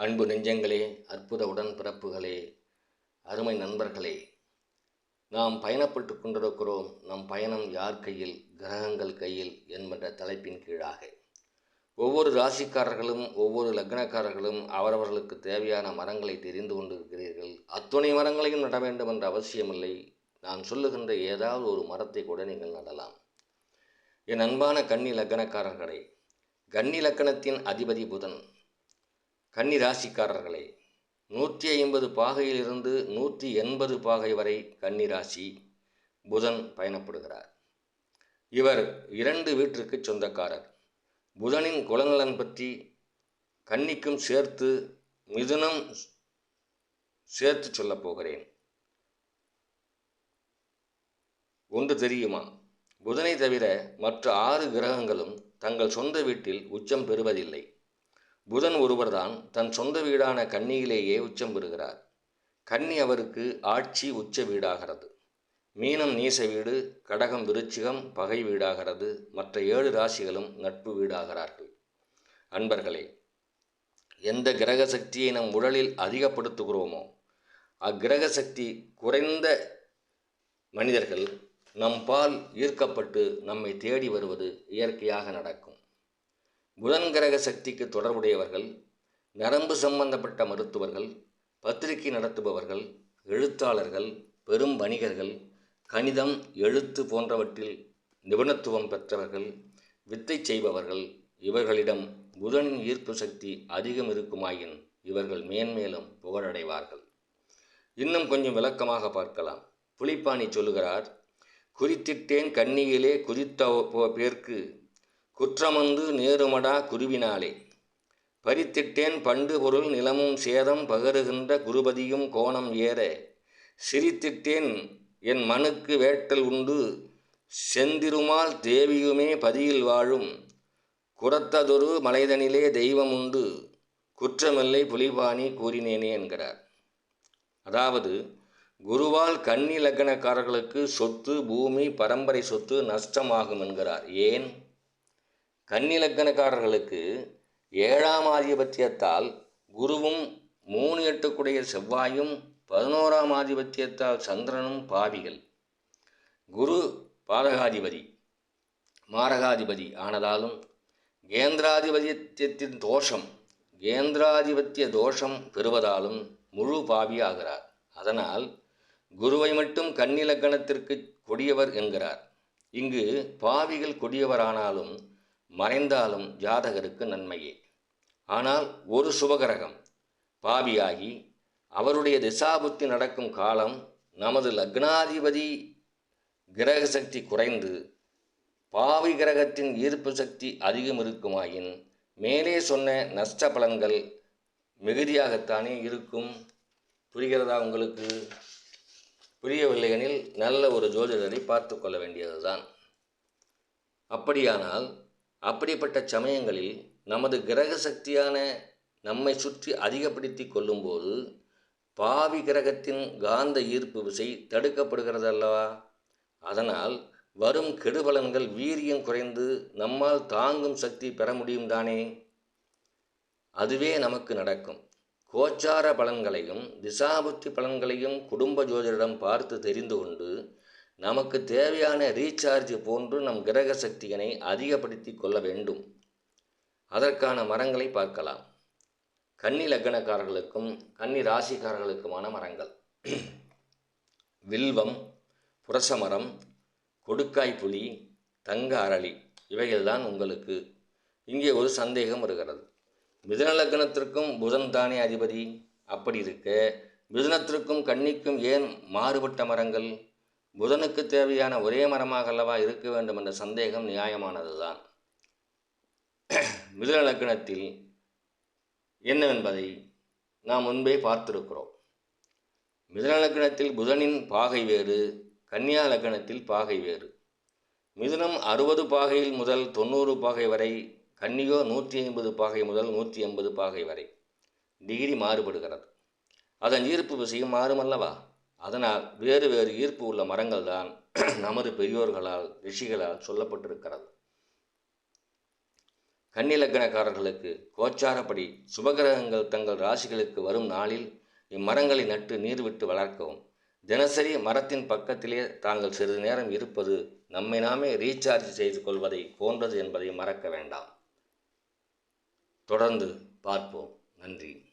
அன்பு நெஞ்சங்களே, அற்புத உடன்பிறப்புகளே, அருமை நண்பர்களே, நாம் பயணப்பட்டு கொண்டிருக்கிறோம். நம் பயணம் யார் கையில்? கிரகங்கள் கையில் என்கின்ற தலைப்பின் கீழாக ஒவ்வொரு ராசிக்காரர்களும் ஒவ்வொரு லக்னக்காரர்களும் அவரவர்களுக்கு தேவையான மரங்களை தெரிந்து கொண்டிருக்கிறீர்கள். அத்துணை மரங்களையும் நட வேண்டும் என்ற அவசியமில்லை. நான் சொல்லுகின்ற ஏதாவது ஒரு மரத்தை கூட நீங்கள் நடலாம். என் அன்பான கன்னி லக்னக்காரர்களே, கன்னி லக்கணத்தின் அதிபதி புதன். கன்னி ராசிக்காரர்களே, 150 பாகையிலிருந்து 180 பாகை வரை கன்னி ராசி புதன் பயணப்படுகிறார். இவர் 2 வீட்டிற்கு சொந்தக்காரர். புதனின் குலநலன் பற்றி கன்னிக்கும் சேர்த்து மிதுனம் சேர்த்து சொல்லப் போகிறேன். ஒன்று தெரியுமா? புதனை தவிர மற்ற 6 கிரகங்களும் தங்கள் சொந்த வீட்டில் உச்சம் பெறுவதில்லை. புதன் ஒருவர்தான் தன் சொந்த வீடான கன்னியிலேயே உச்சம் பெறுகிறார். கன்னி அவருக்கு ஆட்சி உச்ச வீடாகிறது. மீனம் நீச வீடு, கடகம் விருச்சிகம் பகை வீடாகிறது. மற்ற 7 ராசிகளும் நட்பு வீடாகிறார்கள். அன்பர்களே, எந்த கிரக சக்தியை நம் உடலில் அதிகப்படுத்துகிறோமோ அக்கிரக சக்தி குறைந்த மனிதர்கள் நம் பால் ஈர்க்கப்பட்டு நம்மை தேடி வருவது இயற்கையாக நடக்கும். புதன் கிரக சக்திக்கு தொடர்புடையவர்கள் நரம்பு சம்பந்தப்பட்ட மருத்துவர்கள், பத்திரிகை நடத்துபவர்கள், எழுத்தாளர்கள், பெரும் வணிகர்கள், கணிதம், எழுத்து போன்றவற்றில் நிபுணத்துவம் பெற்றவர்கள், வித்தை செய்பவர்கள். இவர்களிடம் புதனின் ஈர்ப்பு சக்தி அதிகம் இருக்குமாயின் இவர்கள் மேன்மேலும் புகழடைவார்கள். இன்னும் கொஞ்சம் விளக்கமாக பார்க்கலாம். புலிப்பாணி சொல்லுகிறார், குறித்திட்டேன் கன்னியிலே குதித்த பேர்க்கு குற்றமந்து நேருமடா குருவினாலே, பறித்திட்டேன் பண்டு பொருள் நிலமும் சேதம் பகருகின்ற குருபதியும் கோணம் ஏற, சிரித்திட்டேன் என் மனுக்கு வேட்டல் உண்டு செந்திருமால் தேவியுமே பதியில் வாழும், குரத்ததொரு மலைதனிலே தெய்வம் உண்டு குற்றமில்லை புலிபாணி கூறினேனே என்கிறார். அதாவது, குருவால் கன்னி லக்னக்காரர்களுக்கு சொத்து, பூமி, பரம்பரை சொத்து நஷ்டமாகும் என்கிறார். ஏன்? கன்னி லக்னக்காரர்களுக்கு 7ஆம் ஆதிபத்தியத்தால் குருவும் 3-8 செவ்வாயும் 11ஆம் ஆதிபத்தியத்தால் சந்திரனும் பாவிகள். குரு பாதகாதிபதி, மாரகாதிபதி ஆனதாலும் கேந்திராதிபத்திய தோஷம் பெறுவதாலும் முழு பாவி ஆகிறார். அதனால் குருவை மட்டும் கன்னி லக்னத்திற்கு கொடியவர் என்கிறார். இங்கு பாவிகள் கொடியவரானாலும் மறைந்தாலும் ஜாதகருக்கு நன்மையே. ஆனால் ஒரு சுபகிரகம் பாவியாகி அவருடைய திசாபுத்தி நடக்கும் காலம் நமது லக்னாதிபதி கிரக சக்தி குறைந்து பாவி கிரகத்தின் ஈர்ப்பு சக்தி அதிகம் இருக்குமாயின் மேலே சொன்ன நஷ்ட பலன்கள் மிகுதியாகத்தானே இருக்கும். புரிகிறதா உங்களுக்கு? புரியவில்லை எனில் நல்ல ஒரு ஜோதிடரை பார்த்து கொள்ள வேண்டியதுதான். அப்படியானால் அப்படிப்பட்ட சமயங்களில் நமது கிரக சக்தியான நம்மை சுற்றி அதிகப்படுத்தி கொள்ளும்போது பாவி கிரகத்தின் காந்த ஈர்ப்பு விசை தடுக்கப்படுகிறது அல்லவா? அதனால் வரும் கெடுபலன்கள் வீரியம் குறைந்து நம்மால் தாங்கும் சக்தி பெற முடியும் தானே? அதுவே நமக்கு நடக்கும். கோச்சார பலன்களையும் திசாபுத்தி பலன்களையும் குடும்ப ஜோதிடரிடம் பார்த்து தெரிந்து கொண்டு நமக்கு தேவையான ரீசார்ஜ் போன்று நம் கிரக சக்தியினை அதிகப்படுத்தி கொள்ள வேண்டும். அதற்கான மரங்களை பார்க்கலாம். கன்னி லக்னக்காரர்களுக்கும் கன்னி ராசிக்காரர்களுக்குமான மரங்கள்: வில்வம், புரசமரம், கொடுக்காய் புலி, தங்க அரளி. இவைகள்தான் உங்களுக்கு. இங்கே ஒரு சந்தேகம் வருகிறது. மிதுன லக்னத்திற்கும் புதன் தானே அதிபதி. அப்படி இருக்க மிதுனத்திற்கும் கன்னிக்கும் ஏன் மாறுபட்ட மரங்கள்? புதனுக்கு தேவையான ஒரே மரமாக அல்லவா இருக்க வேண்டும் என்ற சந்தேகம் நியாயமானதுதான். மிதுன லக்னத்தில் என்னவென்பதை நாம் முன்பே பார்த்திருக்கிறோம். மிதுன லக்னத்தில் புதனின் பாகை வேறு, கன்னியா லக்னத்தில் பாகை வேறு. மிதுனம் 60 பாகையில் முதல் 90 பாகை வரை, கன்னியோ 150 பாகை முதல் 180 பாகை வரை. டிகிரி மாறுபடுகிறது. அதன் ஈர்ப்பு விசையும் மாறுமல்லவா? அதனால் வேறு வேறு ஈர்ப்பு உள்ள மரங்கள் தான் நமது பெரியோர்களால் ரிஷிகளால் சொல்லப்பட்டிருக்கிறது. கன்னி லக்னக்காரர்களுக்கு கோச்சாரப்படி சுபகிரகங்கள் தங்கள் ராசிகளுக்கு வரும் நாளில் இம்மரங்களை நட்டு நீர் விட்டு வளர்க்கவும். தினசரி மரத்தின் பக்கத்திலே தாங்கள் சிறிது நேரம் இருப்பது நம்மை நாமே ரீசார்ஜ் செய்து கொள்வதை போன்றது என்பதை மறக்க வேண்டாம். தொடர்ந்து பார்ப்போம். நன்றி.